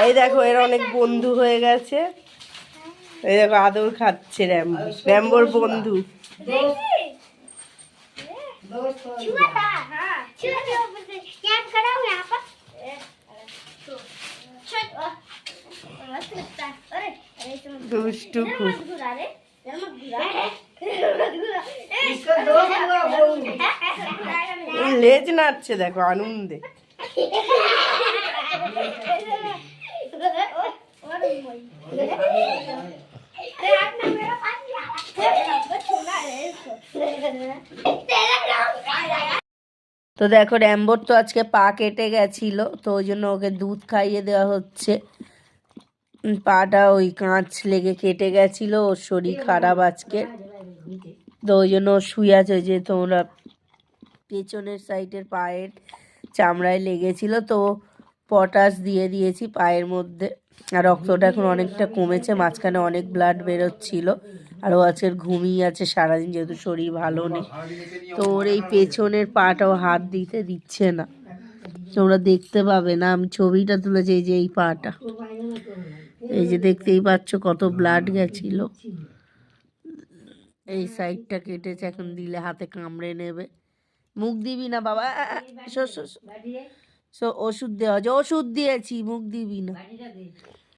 এই দেখো এর অনেক বন্ধু হয়ে গেছে। এই দেখো আদর খাচ্ছে র্যাম্বো, র্যাম্বোর বন্ধু। দুষ্টু খুব। লেজ নাড়ছে দেখো আনন্দে। তো দেখো র্যাম্বোর তো আজকে পা কেটে গেছিল, তো ওই জন্য ওকে দুধ খাইয়ে দেওয়া হচ্ছে। পাটা ওই কাঁচ লেগে কেটে গেছিল, ওর শরীর খারাপ আজকে, তো ওই জন্য শুয়ে আছে। যে তোমরা পেছনের সাইডের পায়ের চামড়ায় লেগেছিল, তো পটাশ দিয়ে দিয়েছি পায়ের মধ্যে। আর রক্তটা এখন অনেকটা কমেছে, মাঝখানে অনেক ব্লাড বেরোচ্ছিল। আর ও আজকের ঘুমিয়ে আছে সারাদিন, যেহেতু শরীর ভালো নেই। তো ওর এই পেছনের পাটাও হাত দিতে দিচ্ছে না, তোমরা দেখতে পাবে না, আমি ছবিটা তুলেছি। এই যে এই পাটা, এই যে দেখতেই পাচ্ছ কত ব্লাড গেছিল। এই সাইডটা কেটেছে, এখন দিলে হাতে কামড়ে নেবে। মুখ দিবি না বাবা, ওষুধ দেওয়া হচ্ছে, ওষুধ দিয়েছি, মুখ দিবি না।